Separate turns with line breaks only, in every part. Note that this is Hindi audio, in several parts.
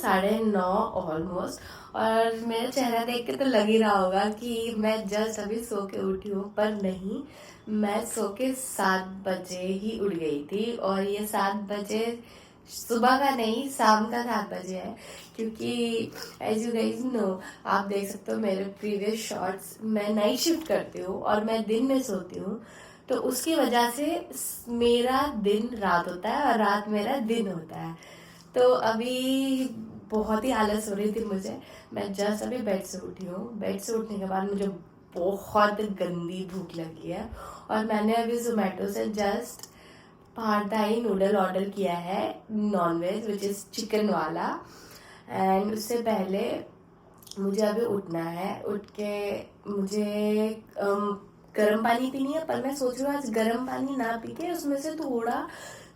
9:30 ऑलमोस्ट, और मेरा चेहरा देख के तो लग ही रहा होगा कि मैं जस्ट अभी सो के उठी हूँ, पर नहीं, मैं सो के 7 बजे ही उठ गई थी। और ये 7 बजे सुबह का नहीं, शाम का 7 बजे है, क्योंकि एज यू गाइज नो, आप देख सकते हो मेरे प्रीवियस शॉर्ट्स, मैं नाइट शिफ्ट करती हूँ और मैं दिन में सोती हूँ, तो उसकी वजह से मेरा दिन रात होता है और रात मेरा दिन होता है। तो अभी बहुत ही आलस हो रही थी मुझे, मैं जस्ट अभी बेड से उठी हूँ। बेड से उठने के बाद मुझे बहुत गंदी भूख लगी है, और मैंने अभी जोमेटो से जस्ट पहाड़ थाई नूडल ऑर्डर किया है, नॉनवेज, विच इज़ चिकन वाला। एंड उससे पहले मुझे अभी उठना है, उठ के मुझे गर्म पानी पीनी है, पर मैं सोच रही हूँ आज गर्म पानी ना पी के उसमें से थोड़ा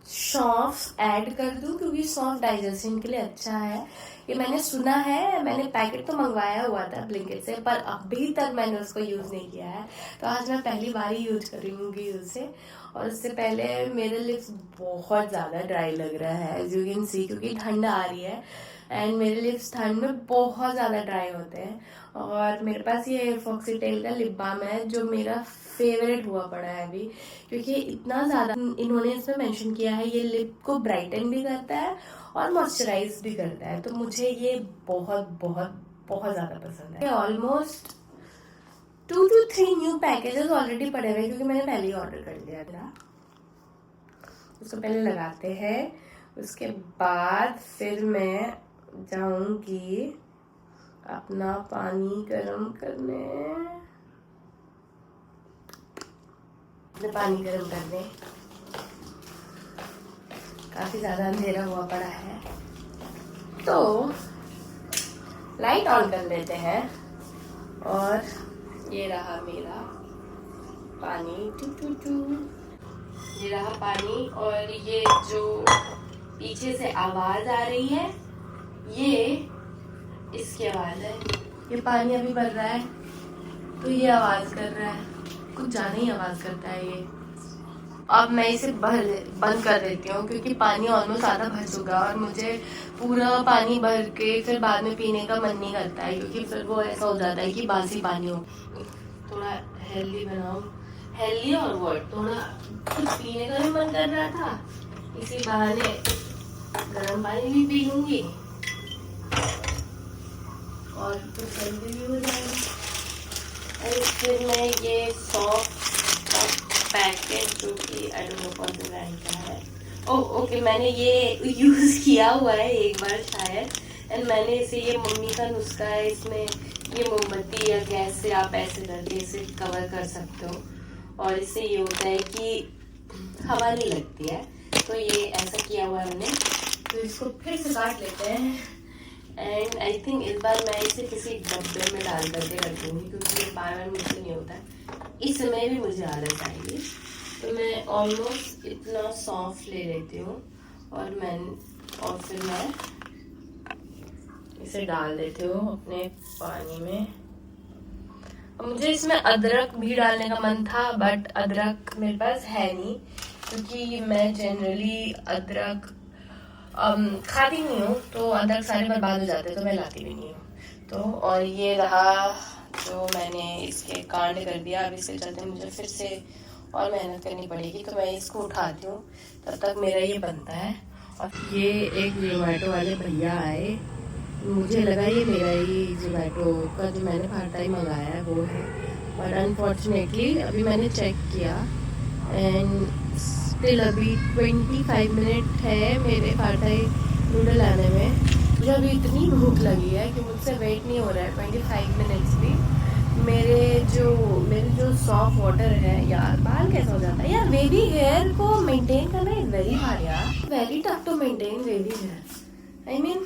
सौंफ ऐड कर दूं, क्योंकि सौंफ डाइजेशन के लिए अच्छा है। ये मैंने सुना है, मैंने पैकेट तो मंगवाया हुआ था ब्लिंकिट से, पर अभी तक मैंने उसको यूज़ नहीं किया है, तो आज मैं पहली बार ही यूज करूँगी उसे। और उससे पहले मेरे लिप्स बहुत ज़्यादा ड्राई लग रहा है, एज यू कैन सी, क्योंकि ठंड आ रही है एंड मेरे लिप्स ठंड में बहुत ज़्यादा ड्राई होते हैं। और मेरे पास ये फॉक्सीटेल का लिप बाम है, जो मेरा फेवरेट हुआ पड़ा है अभी, क्योंकि इतना ज़्यादा इन्होंने इसमें मेंशन किया है, ये लिप को ब्राइटन भी करता है और मॉइस्चराइज भी करता है, तो मुझे ये बहुत बहुत बहुत ज़्यादा पसंद है। Almost 2 to 3 new packages already पड़े हुए हैं, क्योंकि मैंने पहले ही ऑर्डर कर दिया था। उसको पहले लगाते हैं, उसके बाद फिर मैं जाऊंगी अपना पानी गर्म करने, पानी गर्म करने। काफी ज्यादा अंधेरा हुआ पड़ा है, तो लाइट ऑन कर लेते हैं। और ये रहा मेरा पानी, टू टू टू, ये रहा पानी। और ये जो पीछे से आवाज आ रही है, ये इसकी आवाज है। ये पानी अभी भर रहा है, तो ये आवाज कर रहा है, कुछ ज्यादा ही आवाज करता है ये। अब मैं इसे बंद कर देती हूँ, क्योंकि पानी ऑलमोस्ट आधा भर चुका है और मुझे पूरा पानी भर के फिर बाद में पीने का मन नहीं करता है, क्योंकि फिर वो ऐसा हो जाता है कि बासी पानी हो। थोड़ा हेल्दी बनाओ, हेल्दी और वर्ड, थोड़ा कुछ पीने का भी मन कर रहा था, इसी बहाने गर्म पानी भी पी लूंगी और कुछ हेल्दी भी हो जाएगा। और फिर मैं ये सॉफ्ट पैकेट, जो कि आई डोंट नो कौन सा ब्रांड का है, ओके, मैंने ये यूज़ किया हुआ है एक बार शायद, एंड मैंने इसे, ये मम्मी का नुस्खा है, इसमें ये मोमबत्ती या गैस से आप ऐसे करके इसे कवर कर सकते हो, और इससे ये होता है कि हवा नहीं लगती है, तो ये ऐसा किया हुआ है मैंने। तो इसको फिर से काट लेते हैं, एंड आई थिंक इस बार मैं इसे किसी डब्बे में डाल करके रख दूँगी, क्योंकि ये बार बार मुझसे नहीं होता है, इस समय भी मुझे आदत आएगी। तो मैं ऑलमोस्ट इतना सॉफ्ट ले लेती हूँ, और फिर मैं इसे डाल देती हूँ अपने पानी में। और मुझे इसमें अदरक भी डालने का मन था, बट अदरक मेरे पास है नहीं, क्योंकि मैं जनरली अदरक खाती नहीं हूँ, तो अदरक सारे बर्बाद हो जाते हैं, तो मैं लाती भी नहीं हूँ। तो और ये रहा जो मैंने इसके कांड कर दिया, अब इसके चलते मुझे फिर से और मेहनत करनी पड़ेगी, तो मैं इसको उठाती हूँ, तब तक मेरा ये बनता है। और ये एक जोमेटो वाले भैया आए, मुझे लगा ये मेरा ही जोमेटो का जो मैंने फारताई मंगाया है वो है, और अनफॉर्चुनेटली अभी मैंने चेक किया एंड स्टिल अभी 25 मिनट है मेरे फारताई नूडल आने में। मुझे अभी इतनी भूख लगी है कि मुझसे वेट नहीं हो रहा है 25 मिनट्स भी। मेरे जो सॉफ्ट वाटर है, यार बाल कैसा हो जाता है यार, वेवी हेयर को मेंटेन करना इज वेरी हार्ड यार, very tough to maintain wavy hair. I mean,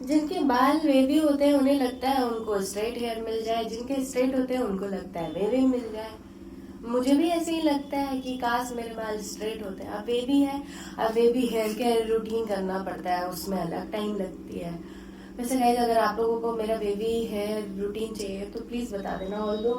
जिनके बाल वेवी होते हैं उन्हें लगता है उनको स्ट्रेट हेयर मिल जाए, जिनके स्ट्रेट होते हैं उनको लगता है वेवी मिल जाए। मुझे भी ऐसे ही लगता है कि काश मेरे बाल स्ट्रेट होते हैं। अब बेबी है, अब बेबी हेयर केयर रूटीन करना पड़ता है, उसमें अलग टाइम लगती है। वैसे गाइस, अगर आप लोगों को मेरा बेबी हेयर रूटीन चाहिए तो प्लीज बता देना। ऑल्दो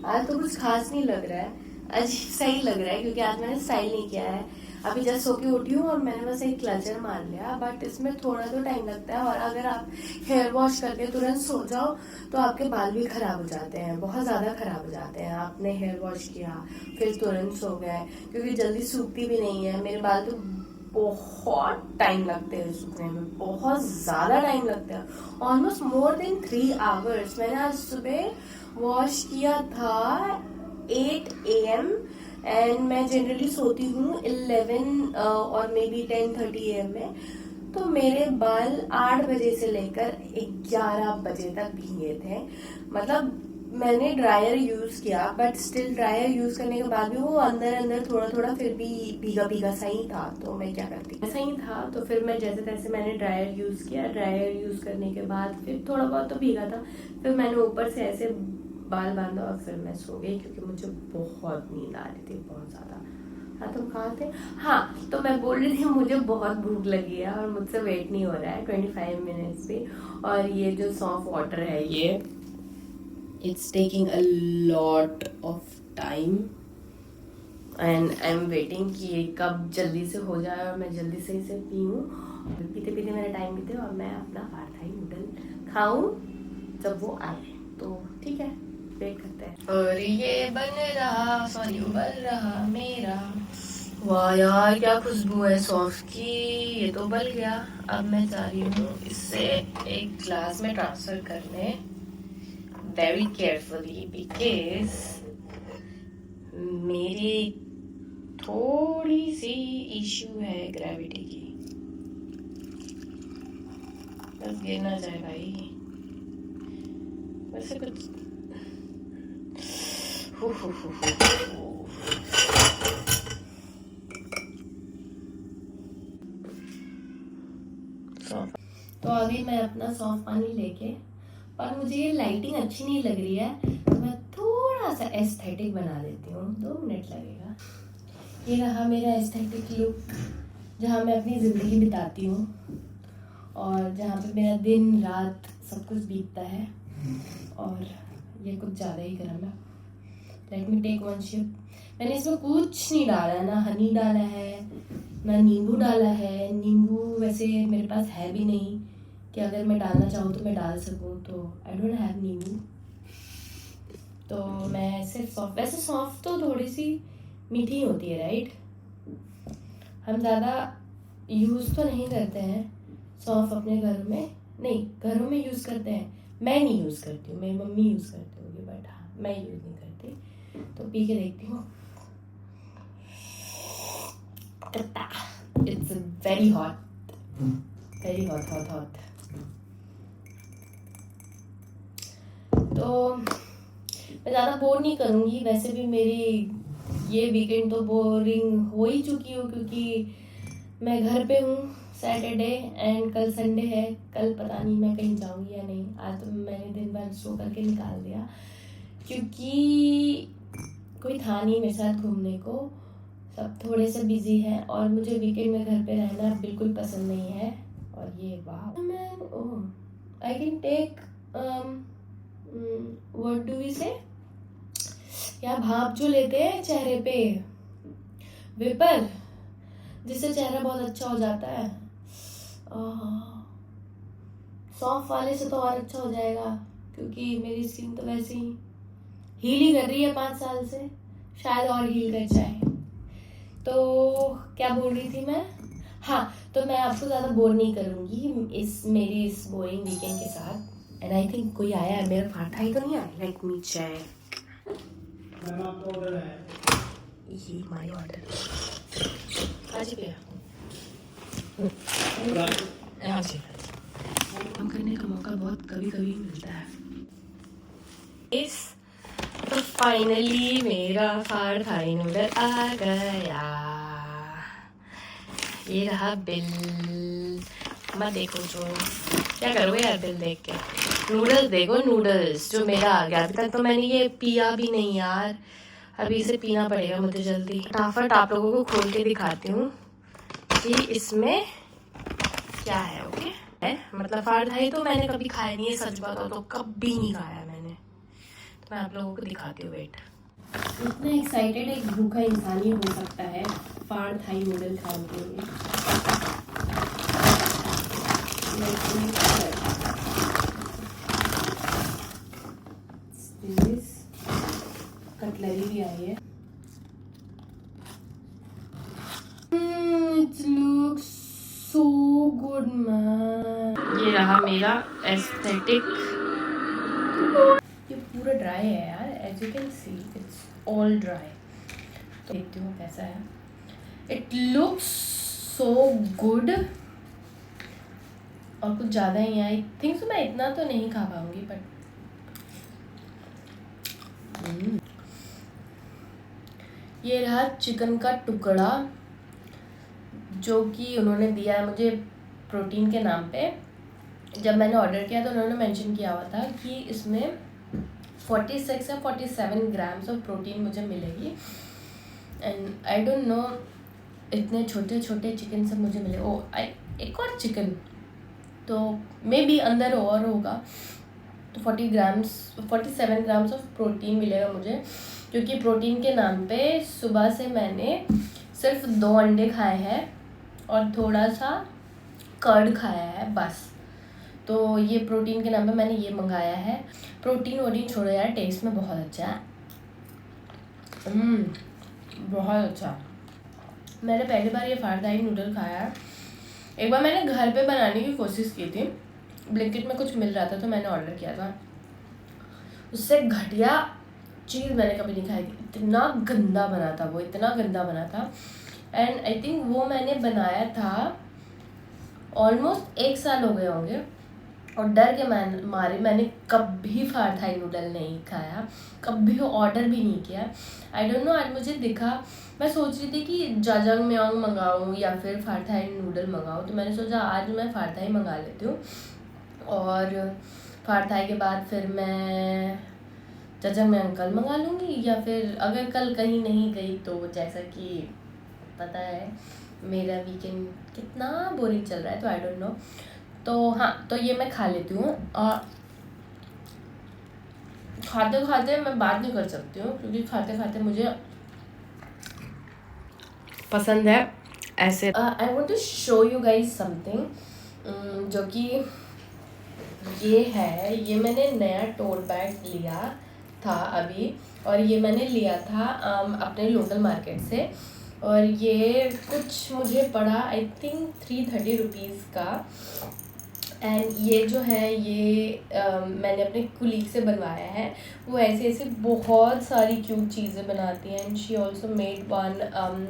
आज तो कुछ खास नहीं लग रहा है, अजीब सा ही लग रहा है, क्योंकि आज मैंने स्टाइल नहीं किया है। अभी जस्ट सो के उठी हूँ और मैंने बस एक क्लचर मार लिया, बट इसमें थोड़ा तो टाइम लगता है। और अगर आप हेयर वॉश करके तुरंत सो जाओ तो आपके बाल भी खराब हो जाते हैं, बहुत ज़्यादा खराब हो जाते हैं। आपने हेयर वॉश किया फिर तुरंत सो गए, क्योंकि जल्दी सूखती भी नहीं है। मेरे बाल तो बहुत टाइम लगते हैं सूखने में, बहुत ज़्यादा टाइम लगता है, ऑलमोस्ट मोर देन 3 आवर्स। मैंने आज सुबह वॉश किया था 8 AM एंड मैं जनरली सोती हूँ 11 और मे बी 10:30 AM में। तो मेरे बाल 8 बजे से लेकर 11 बजे तक भीगे थे। मतलब मैंने ड्रायर यूज किया, बट स्टिल ड्रायर यूज करने के बाद भी वो अंदर अंदर थोड़ा थोड़ा फिर भी भीगा भीगा सा ही था। तो मैं क्या करती, ऐसा ही था। तो फिर मैं जैसे तैसे मैंने ड्रायर यूज किया। ड्रायर यूज करने के बाद फिर थोड़ा बहुत तो भीगा था, फिर मैंने ऊपर से ऐसे बाल बांधा और फिर मैं सो गई, क्योंकि मुझे बहुत नींद आ रही थी, बहुत ज़्यादा। हाँ, तुम कहाँ थे? हाँ, तो मैं बोल रही थी मुझे बहुत भूख लगी है और मुझसे वेट नहीं हो रहा है 25 मिनट्स भी। और ये जो सौंफ वाटर है ये it's taking a lot of time and I am waiting कि ये कब जल्दी से हो जाए और मैं जल्दी से इसे पीऊँ। पीते पीते मेरा टाइम बीते और मैं अपना पार्थाई नूडल खाऊँ जब वो आए। तो ठीक है, वेट करते हैं। और ये बन रहा, सॉरी उबल रहा मेरा। वाह यार, क्या खुशबू है सौंफ की। ये तो बल गया। अब मैं जा रही हूँ इससे एक ग्लास में ट्रांसफर करने, वेरी केयरफुली, बिकॉज मेरी थोड़ी सी इश्यू है ग्रेविटी की। बस गिर ना जाए भाई। वैसे कुछ तो अभी मैं अपना सौंफ पानी लेके, पर मुझे ये लाइटिंग अच्छी नहीं लग रही है, तो मैं थोड़ा सा एस्थेटिक बना देती हूँ। 2 मिनट लगेगा। ये रहा मेरा एस्थेटिक लुक, जहाँ मैं अपनी ज़िंदगी बिताती हूँ और जहाँ पे मेरा दिन रात सब कुछ बीतता है। और ये कुछ ज़्यादा ही गर्म है। Let me take one ship. मैंने इसमें कुछ नहीं डाला, ना हनी डाला है, ना नींबू डाला है। नींबू वैसे मेरे पास है भी नहीं कि अगर मैं डालना चाहूँ तो मैं डाल सकूँ, तो आई डोंट हैव नींबू। तो मैं सिर्फ सौंफ, वैसे सौंफ तो थोड़ी सी मीठी होती है राइट। हम ज़्यादा यूज़ तो नहीं करते हैं सौंफ अपने घर में, नहीं घरों में यूज़ करते हैं, मैं नहीं यूज़ करती हूँ, मेरी मम्मी यूज़ करती होगी, बट हाँ मैं यूज़ नहीं करती। तो पी के देखती हूँ। It's very hot, very hot hot hot. तो मैं ज़्यादा बोर नहीं करूँगी, वैसे भी मेरी ये वीकेंड तो बोरिंग हो ही चुकी हूँ, क्योंकि मैं घर पे हूँ सैटरडे एंड कल संडे है। कल पता नहीं मैं कहीं जाऊँगी या नहीं। आज तो मैंने दिन भर सो करके निकाल दिया, क्योंकि कोई था नहीं मेरे साथ घूमने को, सब थोड़े से बिजी हैं और मुझे वीकेंड में घर पे रहना बिल्कुल पसंद नहीं है। और ये वाह man, oh I can take what do we say, या भाप जो लेते हैं चेहरे पे, वेपर, जिससे चेहरा बहुत अच्छा हो जाता है। सौंफ वाले से तो और अच्छा हो जाएगा, क्योंकि मेरी स्किन तो वैसे ही हील ही कर रही है 5 साल से, शायद और हील कर जाए। तो क्या बोल रही थी मैं? हाँ, तो मैं आपको ज़्यादा बोर नहीं करूँगी मेरी इस बोरिंग वीकेंड के साथ। एंड आई थिंक कोई आया है, मेरा फाटा तो नहीं आया। Let me check. ये माय ऑर्डर आज पे यहाँ से काम करने का मौका बहुत कभी कभी मिलता है। इस तो फाइनली मेरा फार्थाई नूडल आ गया। ये रहा बिल। मत देखो, जो क्या करोगे यार बिल देख के। नूडल्स देखो, नूडल्स जो मेरा आ गया। अभी तक तो मैंने ये पिया भी नहीं यार, अभी इसे पीना पड़ेगा मुझे जल्दी। फटाफट आप लोगों को खोल के दिखाती हूँ कि इसमें क्या है। ओके है, मतलब फार्थाई तो मैंने कभी खाया नहीं है, सच बताओ तो कभी नहीं खाया मैंने। तो मैं आप लोगों को दिखाती हूँ, वेट। इतना एक्साइटेड एक भूखा इंसान ही हो सकता है फाड़ थाई नूडल खाने के लिए। कटलरी भी आई है। It looks so good man। ये रहा मेरा एस्थेटिक। ये पूरा ड्राई है यार, as you can see it's all dry. तो देखती हूँ कैसा है। It looks so good. और कुछ ज़्यादा ही है, आई थिंक सो मैं इतना तो नहीं खा पाऊंगी बट ये रहा चिकन का टुकड़ा जो कि उन्होंने दिया है मुझे प्रोटीन के नाम पे। जब मैंने ऑर्डर किया तो उन्होंने मेंशन किया हुआ था कि इसमें 46 या 47 ग्राम्स ऑफ प्रोटीन मुझे मिलेगी। एंड आई डोंट नो इतने छोटे छोटे चिकन सब मुझे मिले। ओ एक और चिकन तो मे बी अंदर और होगा। तो 47 ग्राम्स ऑफ प्रोटीन मिलेगा मुझे, क्योंकि प्रोटीन के नाम पे सुबह से मैंने सिर्फ 2 अंडे खाए हैं और थोड़ा सा कर्ड खाया है बस। तो ये प्रोटीन के नाम पे मैंने ये मंगाया है। प्रोटीन वोटीन छोड़ो यार, टेस्ट में बहुत अच्छा है। बहुत अच्छा। मैंने पहली बार ये फाड़ थाई नूडल खाया है। एक बार मैंने घर पे बनाने की कोशिश की थी, ब्लिंकिट में कुछ मिल रहा था तो मैंने ऑर्डर किया था। उससे घटिया चीज़ मैंने कभी नहीं खाई थी। इतना गंदा बना था वो, इतना गंदा बना था। एंड आई थिंक वो मैंने बनाया था ऑलमोस्ट 1 साल हो गए होंगे। और डर के मारे मैंने कभी फाड़ थाई नूडल नहीं खाया, कभी ऑर्डर भी नहीं किया। आई डोंट नो, आज मुझे दिखा, मैं सोच रही थी कि जजंगम्यांग मंगाऊँ या फिर फाड़ थाई नूडल मंगाऊँ। तो मैंने सोचा आज मैं फाड़ थाई मंगा लेती हूँ और फाड़ थाई के बाद फिर मैं जजंगम्यांग कल मंगा लूँगी। या फिर अगर कल कहीं नहीं गई तो जैसा कि पता है मेरा वीकेंड कितना बोरिंग चल रहा है, तो आई डोंट नो। तो हाँ, तो ये मैं खा लेती हूँ। और खाते खाते मैं बात नहीं कर सकती हूँ क्योंकि खाते खाते मुझे पसंद है ऐसे। I want to show you guys something जो कि ये है। ये मैंने नया टोट बैग लिया था अभी, और ये मैंने लिया था अपने लोकल मार्केट से। और ये कुछ मुझे पड़ा आई थिंक 330 रुपीज़ का। एंड ये जो है ये मैंने अपने कुलीग से बनवाया है। वो ऐसे ऐसे बहुत सारी क्यूट चीज़ें बनाती हैं। And she also made one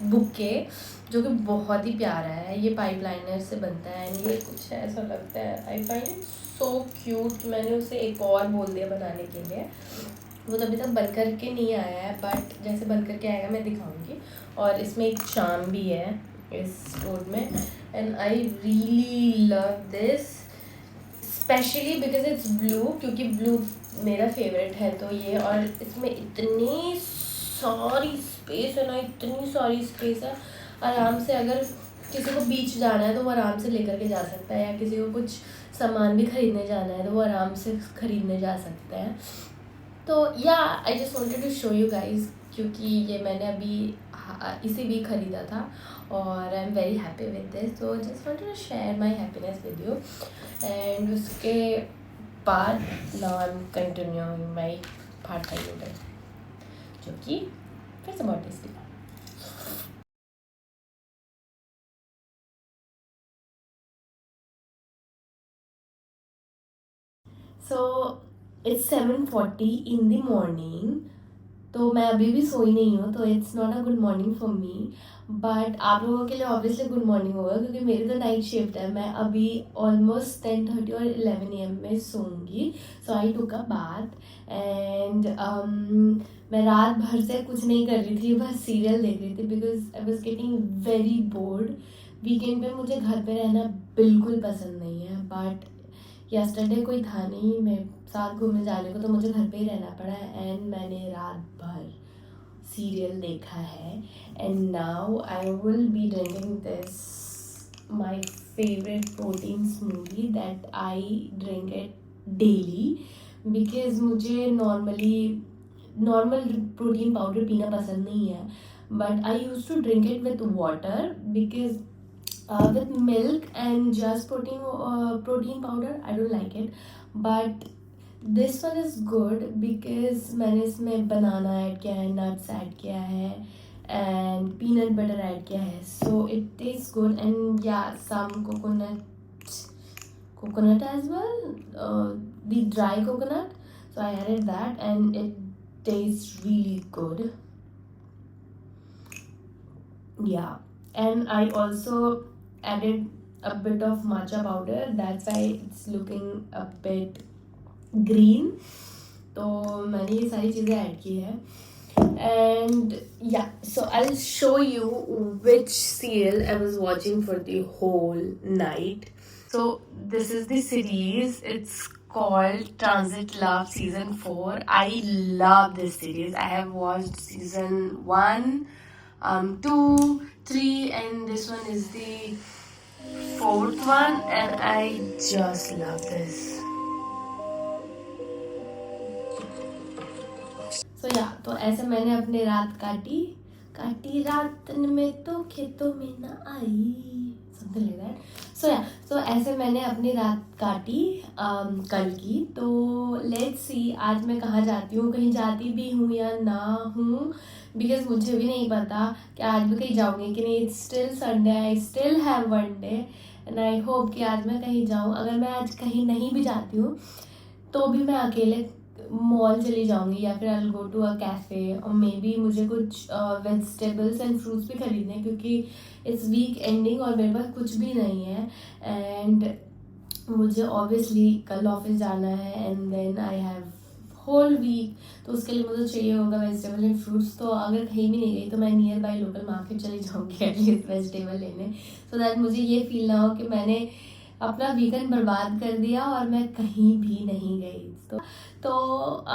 bouquet जो कि बहुत ही प्यारा है। ये पाइप लाइनर से बनता है एंड ये कुछ ऐसा लगता है, I find it so cute. मैंने उसे एक और बोल दिया बनाने के लिए। वो तो अभी तक बन कर के नहीं आया है बट जैसे बन कर के आएगा मैं दिखाऊंगी। और इसमें एक चार्म भी है इस टोट में। And I really love this specially because it's blue, क्योंकि ब्लू मेरा फेवरेट है। तो ये, और इसमें इतनी सारी स्पेस है ना, इतनी सारी स्पेस है। आराम से अगर किसी को बीच जाना है तो वो आराम से लेकर के जा सकता है, या किसी को कुछ सामान भी ख़रीदने जाना है तो वो आराम से ख़रीदने जा सकते हैं। तो या I just wanted to show you guys, क्योंकि ये मैंने अभी इसे भी ख़रीदा था और I am very happy with this. तो just wanted to share my happiness with you. And उसके बाद now I am continuing my pad Thai noodle जो कि फिर से बहुत टेस्टी था। So it's 7:40 in the morning. तो मैं अभी भी सोई नहीं हूँ, तो it's not a good morning for me. But आप लोगों के लिए ऑब्वियसली गुड मॉर्निंग होगा क्योंकि मेरी तो नाइट शिफ्ट है। मैं अभी ऑलमोस्ट 10:30 और 11 AM में सोऊंगी। सो आई टुक अ बाथ एंड मैं रात भर से कुछ नहीं कर रही थी, बस सीरियल देख रही थी because I was getting very bored. Weekend पे मुझे घर पे रहना बिल्कुल पसंद नहीं है बट यस्टरडे कोई था नहीं मेरे साथ घूमने जाने को, तो मुझे घर पे ही रहना पड़ा। एंड मैंने रात भर सीरियल देखा है। And now I will be drinking this my favourite protein smoothie that I drink it daily because मुझे नॉर्मली नॉर्मल प्रोटीन पाउडर पीना पसंद नहीं है, but I use to drink it with water because with milk and just protein powder I don't like it, but this one is good because मैंने इसमें बनाना ऐड किया है, नट्स ऐड किया है and peanut butter ऐड किया है, so it tastes good and yeah some coconut as well, the dry coconut, so I added that and it tastes really good. Yeah, and I also added a bit of matcha powder, that's why it's looking a bit green. तो मैंने ये सारी चीज़ें ऐड की है and yeah, so I'll show you which serial I was watching for the whole night. So this is the series, it's called Transit Love season 4. I love this series. I have watched season 1, 2, 3 and this one is the 4th one and I just love this. So yeah, तो ऐसे मैंने अपनी रात काटी रात में तो खेतों में ना आई, something like that. So yeah, so ऐसे मैंने अपनी रात काटी कल की. तो let's see आज मैं कहाँ जाती हूँ, कहीं जाती भी हूँ या ना हूँ, बिकॉज मुझे भी नहीं पता कि आज मैं कहीं जाऊँगी कि नहीं. It's still Sunday, I still have one day and I hope कि आज मैं कहीं जाऊँ. अगर मैं आज कहीं नहीं भी जाती हूँ तो भी मैं अकेले मॉल चली जाऊँगी या फिर आई गो टू अ कैफ़े और मे बी मुझे कुछ वेजिटेबल्स एंड फ्रूट्स भी खरीदने हैं क्योंकि इट्स वीक एंडिंग और मेरे पास कुछ भी नहीं है एंड मुझे ऑब्वियसली कल ऑफिस जाना है and then I have whole week, तो उसके लिए मुझे चाहिए होगा वेजिटेबल एंड फ्रूट्स. तो अगर कहीं भी नहीं गई तो मैं नियर बाई लोकल मार्केट चली जाऊँगी एटलीस्ट वेजिटेबल लेने, सो दैट मुझे ये फील ना हो कि मैंने अपना वीकेंड बर्बाद कर दिया और मैं कहीं भी नहीं गई. तो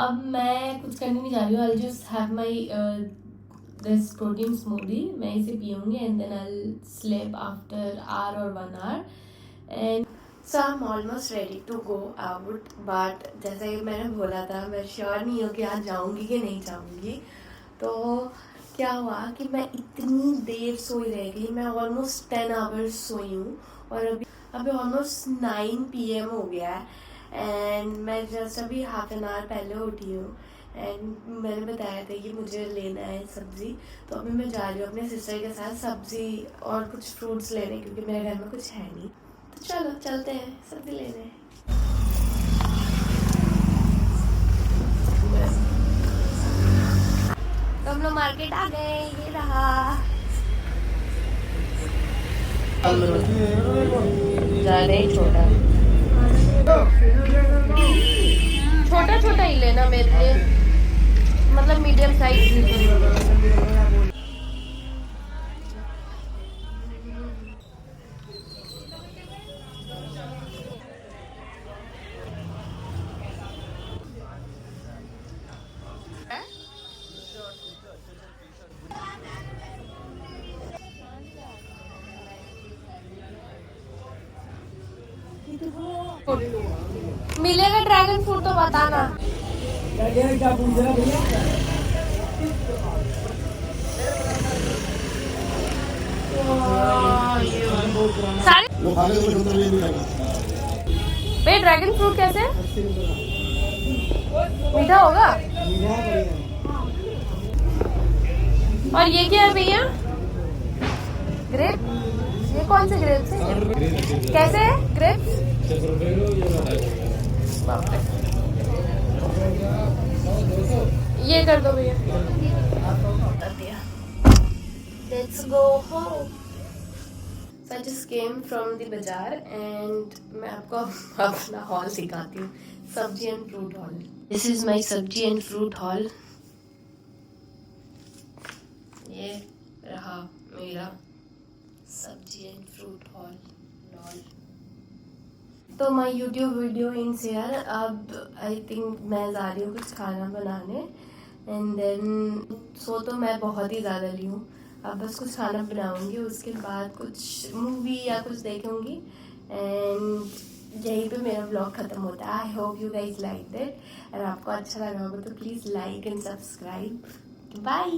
अब मैं कुछ करने नहीं जा रही हूँ. I just have my this protein smoothie, मैं इसे पीऊँगी and then I sleep after hour और 1 hour and so I am almost ready to go out. But जैसे कि मैंने बोला था मैं श्योर नहीं हूँ कि आज जाऊँगी कि नहीं जाऊँगी. तो क्या हुआ कि मैं इतनी देर सोई रह गई, मैं ऑलमोस्ट 10 hours सोई हूँ और अभी ऑलमोस्ट 9 PM हो गया है एंड मैं जस्ट अभी हाफ एन आवर पहले उठी हूँ एंड मैंने बताया था कि मुझे लेना है सब्ज़ी. तो अभी मैं जा रही हूँ अपने सिस्टर के साथ सब्ज़ी और कुछ फ्रूट्स लेने क्योंकि मेरे घर में कुछ है नहीं. तो चलो चलते हैं सब्ज़ी लेने. तो हम लोग मार्केट आ गए, ये रहा. ज़्यादा ही छोटा ही लेना मेरे लिए, मतलब मीडियम साइज. मिलेगा ड्रैगन फ्रूट तो बताना. सारे भाई ड्रैगन फ्रूट कैसे मीठा होगा? और ये क्या है भैया? ग्रेप? ये कौन से ग्रेप्स है? कैसे है ग्रेप्स? ये कर दो भैया. Let's go home. So I just came from the बाजार and मैं आपको अपना हॉल दिखाती हूँ, सब्जी and fruit hall. This is my सब्जी एंड फ्रूट हॉल. ये रहा मेरा सब्जी एंड फ्रूट हॉल. तो my YouTube video in share. अब आई थिंक मैं जा रही हूँ कुछ खाना बनाने एंड देन सो तो मैं बहुत ही ज़्यादा ली हूँ. अब बस कुछ खाना बनाऊँगी, उसके बाद कुछ मूवी या कुछ देखूँगी एंड यहीं पे मेरा ब्लॉग ख़त्म होता है। I hope you guys like that. अगर आपको अच्छा लगा होगा तो please like and subscribe. Bye.